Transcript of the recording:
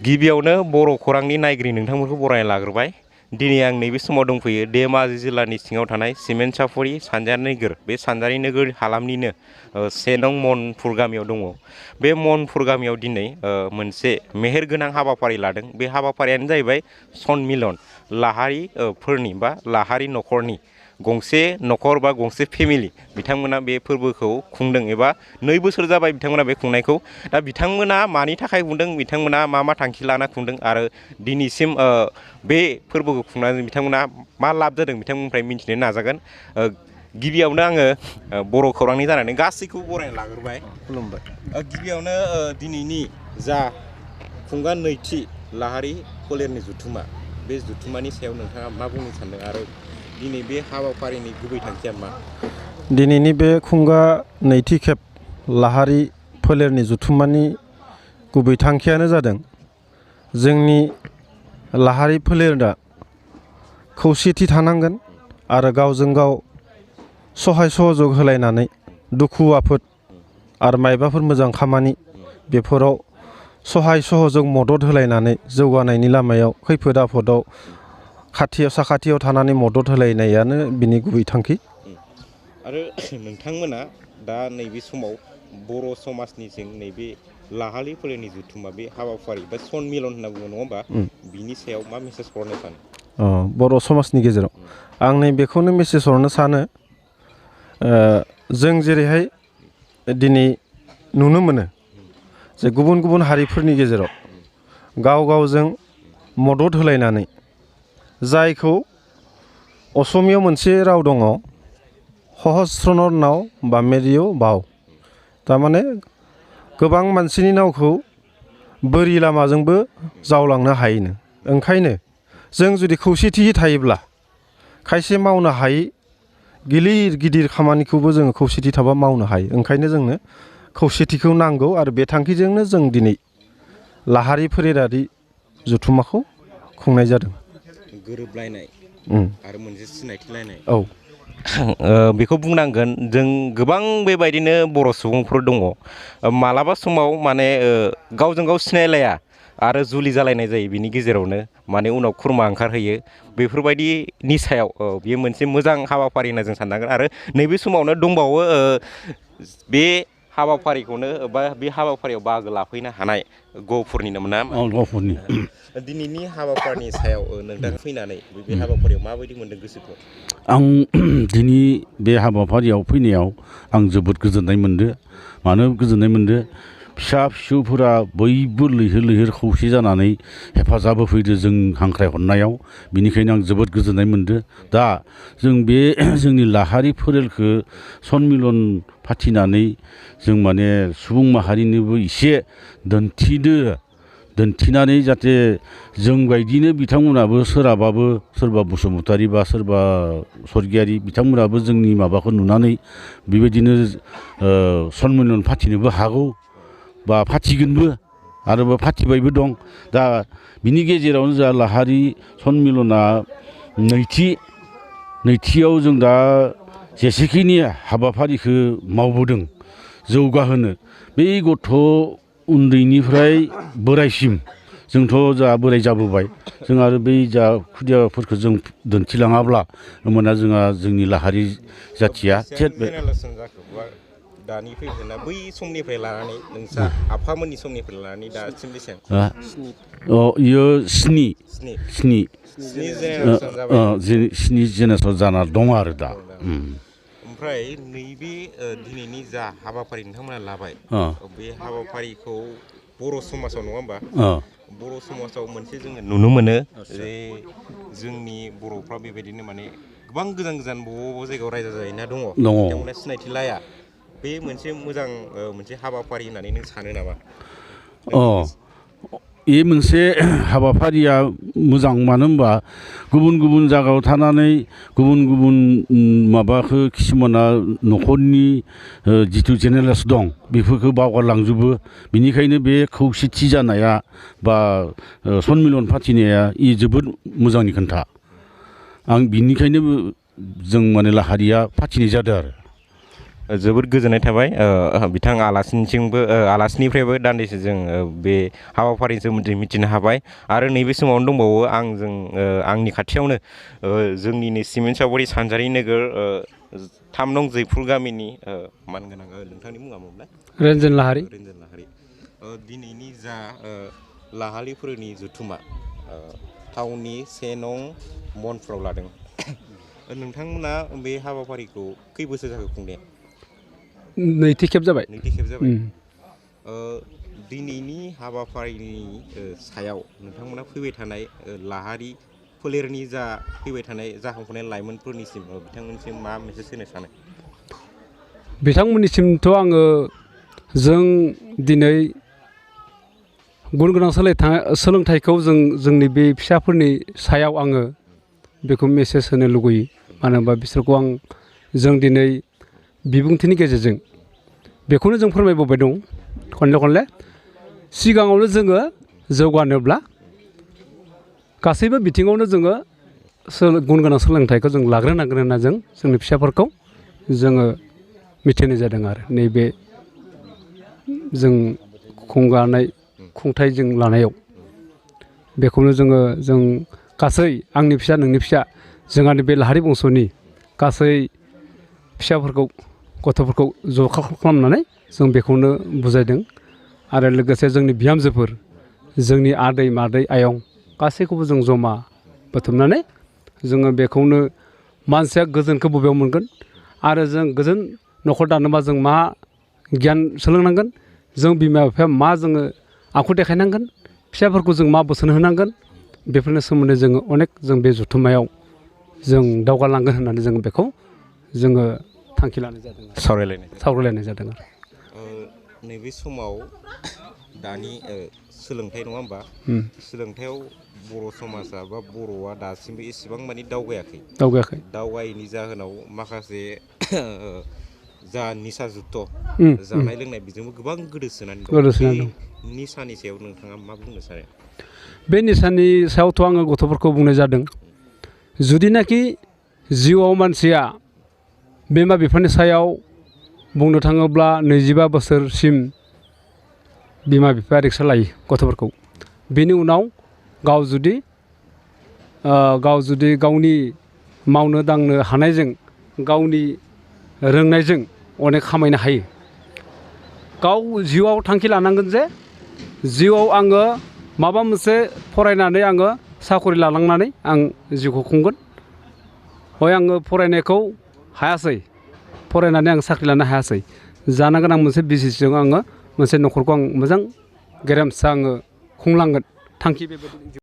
गिबियावनो बर' खौरांनि नायगिरि नोंथांमोनखौ बरायना लाग्रोबाय। दिनै आं नैबे समाव दंफैयो धेमाजि जिल्लानि सिङाव थानाय सिमेन्टसापरि सानजारि नोगोर। बे सानजारि नोगोर हालामनिनो 1 नं मनपुर गामियाव दङ। बे मनपुर गामियाव दिनै मोनसे मेहेरगोनां हाबाफारि लादों। बे हाबाफारियानो जाहैबाय सनमिलन लाहारि फोरनि बा लाहारि न'खरनि गंसे न'खर बा गंसे फेमिलि बिथांमोना बे फोरबोखौ खुंदों एबा 2 बोसोर जाबाय बिथांमोना बे खुंनायखौ। दा बिथांमोना मानि थाखाय खुंदों, बिथांमोना मा थांखि लाना खुंदों आरो दिनैसिम बे फोरबोखौ खुंनानै बिथांमोना मा लाब जादों बिथांमोननिफ्राय मिथिनो नाजागोन। गिबियावनो आङो बर' खौरांनि जानानै गासैखौबो बरायना लाग्रोबाय। खुलुमबाय। गिबियावनो दिनैनि जा खुंगा नैथि लाहारि फोलेरनि जुथुमा, बे जुथुमानि सायाव नोंथाङा मा बुंनो सानदों आरो दिनै बे हाबाफारिनि गुबै थांखिया मा? दिनैनि बे खुंगा नैथि खेब लाहारि फोलेरनि जुथुमानि गुबै थांखियानो जादों जोंनि लाहारि फोलेरा खौसेथि थानांगोन आरो गावजों गाव सहाय सहयोग होलायनानै दुखु आफोद आरो मायबाफोर मोजां खामानि बेफोराव सहाय सहयोग मदद होलायनानै जौगानायनि लामायाव खैफोद आफोदाव साखाथियाव थानानै मदद होलायनायानो बिनि गुबै थांखि। आरो नोंथांमोना दा नैबे समाव बर' समाजनिजों नैबे लाहारि फोलेरनि जुथुमा बे हाबाफारि बा सनमिलन होनना बुङो नङा होमबा, बिनि सायाव मा मेसेज हरनो सानो? बर' समाजनि गेजेराव आं नैबेखौनो मेसेज हरनो सानो, जों जेरैहाय दिनै नुनो मोनो जे गुबुन गुबुन हारिफोरनि गेजेराव गाव गावजों मदद होलायनानै, जायखौ असमियाव मोनसे राव दङ सहस्रনৰ नाव बा मेरिय बाव, थारमाने गोबां मानसिनि नावखौ बोरि लामाजोंबो जावलांनो हायोनो। ओंखायनो जों जुदि खौसेथि थायोब्ला खायसे मावनो हायै गिलिर गिदिर खामानिखौबो जोङो खौसेथि थाबा मावनो हायो। ओंखायनो जोंनो खौसेथिखौ नांगौ आरो बे थांखिजोंनो जों दिनै लाहारि फोलेरारि जुथुमाखौ खुंनाय जादों। गोरोबलायनाय आरो मोनसे सिनायथिलायनाय। औ। बेखौ बुंनांगोन, जों गोबां बेबायदिनो बर' सुबुंफोर दङ मालाबा समाव माने गावजों गाव सिनायलाया आरो जुलि जालायनाय जायो। बिनि गेजेरावनो माने उनाव खुरमा ओंखारहैयो। बेफोरबायदिनि सायाव बेयो मोनसे मोजां हाबाफारि होनना जों साननांगोन। आरो नैबे समावनो दंबावो बे हाबाफारिखौनो बा बे हाबाफारियाव बाहागो लाफैनो हानाय गहपुरनि नाम ना? गहपुरनि। दिनैनि हाबाफारिनि सायाव नोंथाङा फैनानै बे हाबाफारियाव माबायदि मोनदों गोसोखौ? आं दिनै बे हाबाफारियाव फैनायाव आं जोबोद गोजोननाय मोनदों। मानो गोजोननाय मोनदों? फिसा फिसौफोरा बयबो लैहोर लैहोर खौसे जानानै हेफाजाब होफैदो जों हांख्रायहरनायाव। बिनिखायनो आं जोबोद गोजोननाय मोनदों। दा जों बे जोंनि लाहारि फोलेरखौ सनमिलन फाथिनानै जों माने सुबुं माहारिनोबो एसे दिन्थिनानै जाहाथे जों बायदिनो बिथांमोनाबो सोरहाबाबो सोरबा बसुमतारी बा सोरबा स्वर्गियारि बिथांमोनाबो जोंनि माबाखौ नुनानै बेबायदिनो सनमिलन फाथिनोबो हागौ बा फाथिगोनबो आरो फाथिबायबो दं। दा बिनि गेजेरावनो जा लाहारि सनमिलना नैथियाव जों दा जेसेखिनि हाबाफारिखौ मावबोदों जौगाहोनो, बै गथ' उन्दैनिफ्राय बोरायसिम जोंथ' जा बोराय जाबोबाय, जों आरो बै जा खुदियाफोरखौ जों दिन्थिलाङाब्ला होमबाना जोंनि लाहारि जाथिया दानि फैगोना बै समनिफ्राय लानानै नोंसा आफामोननि समनिफ्राय लानानै दासिम बेसेबां? इयो स्नि जेनेरेसन जाना दं आरो दा। ओमफ्राय नैबे दिनैनि जा हाबाफारि नोंथांमोना लाबाय, बे हाबाफारिखौ बर' समाजाव नङा होमबा, बर' समाजाव मोनसे जोङो नुनो मोनो जे जोंनि बर'फ्रा बेबायदिनो माने गोबां गोजान गोजान बबेबा जायगायाव रायजो जाहैना दङ, बिथांमोना सिनायथि लाया। बे मोनसे मोजां मोनसे हाबाफारि होननानै नों सानो नामा? बे मोनसे हाबाफारिया मोजां। मानो होनबा गुबुन गुबुन जायगायाव थानानै गुबुन गुबुन माबाखौ किसुमाना न'खरनि जिथु जेनेरेसन दं बेफोरखौ बावगारलांजोबो। बिनिखायनो बे खौसेथि जानाया बा सनमिलन फाथिनाया जोबोद मोजांनि खोथा। आं बिनिखायनो जों माने लाहारिया फाथिनाय जादों आरो। जोबोद गोजोननाय थाबाय बिथां आलासिनिफ्रायबो दान्दिसे जों बे हाबाफारिनि सोमोन्दै मिथिनो हाबाय आरो नैबे समावनो दंबावो आंनि खाथियावनो जोंनिनो सिमेन्ट सानजारि नोगोर 3 नं जैफुर गामिनि मानगोनां नोंथांनि मुङा मामोनलाय? रन्जन लाहारि। दिनैनि जा लाहारिफोरनि जथुमा टाउननि 1 नं मनफ्राव लादों नोंथांमोना बे हाबाफारिखौ खै बोसोर जाखो खुंनाया? नैथि खेब जाबाय। दिनैनि हाबाफारिनि सायाव नोंथांमोना फैबाय थानाय लाहारि फोलेरनि जा फैबाय थानाय जाखांफुनाय लाइमोनफोरनिसिम बिथांमोननिसिम मा मेसेज होनो सानो? बिथांमोननिसिमथ' आङो जों दिनै गुन गोनां सोलोंथाइखौ जोंनि बे फिसाफोरनि सायाव आङो बेखौ मेसेज होनो लुगैयो। मानो होनबा बिसोरखौ जों दिनै बिबुंथिनि गेजेरजों बेखौनो जों फोरमायबोबाय दं खनले सिगाङावनो जोङो जौगानोब्ला गासैबो बिथिङावनो जोङो गुन गोनां सोलोंथाइखौ जों लाग्रोनांगोन होनना जोंनि फिसाफोरखौ जोङो मिथिनाय जादों आरो नैबे जों खुंथाइ जों लानायाव बेखौनो जों गासै आंनि फिसा नोंनि फिसा जोंहानि बे लाहारि बंस'नि गासै फिसाफोरखौ गथ'फोरखौ ज' खालामनानै जों बेखौनो बुजायदों आरो लोगोसे जोंनि बिहामजोफोर जोंनि आदै मादै आयं गासैखौबो जों जमा बुथुमनानै जोङो बेखौनो मानसिया गोजोनखौ बबेयाव मोनगोन आरो जों गोजोन न'खर दानोबा जों मा गियान सोलोंनांगोन, जों बिमा बिफाया मा जोङो आखु देखायनांगोन, फिसाफोरखौ जों मा बोसोन होनांगोन, बेफोरनि सोमोन्दै जोङो अनेक जों बे जथुम्मायाव जों दावगालांगोन होननानै जों बेखौ जोङो थांखि लानाय जादों, सावरायलायनाय जादों आरो नैबे समाव दानि सोलोंथाइ नङा होमबा? सोलोंथायाव बर' समाजा बा बर'आ दासिमबो एसेबां मानि दावगायाखै। दावगायैनि जाहोनाव माखासे जा निसा जुक्त जानाय लोंनाय बेजोंबो गोबां गोदोसोनानै दं। बे निसानि सायाव नोंथाङा मा बुंनो सानो? बे निसानि सायावथ' आङो गथ'फोरखौ बुंनाय जादों जुदिनाखि जिउआव मानसिया बिमा बिफानि सायाव बुंनो थाङोब्ला 25 बोसोरसिम बिमा बिफाया रिक्सा लायो गथ'फोरखौ, बेनि उनाव गाव जुदि गावनि मावनो दांनो हानायजों गावनि रोंनायजों अनेक खामायनो हायो। गाव जिउआव थांखि लानांगोन जे जिउआव आङो माबा मोनसे फरायनानै आङो साकरि लालांनानै आं जिउखौ खुंगोन। हय आङो फरायनायखौ हायासै, फरायनानै आं साख्रि लानो हायासै, जानांगोन आं मोनसे बिजनेसजों आङो मोनसे न'खरखौ आं मोजां गेरेमसा आङो खुंलांगोन थांखि बेबायदि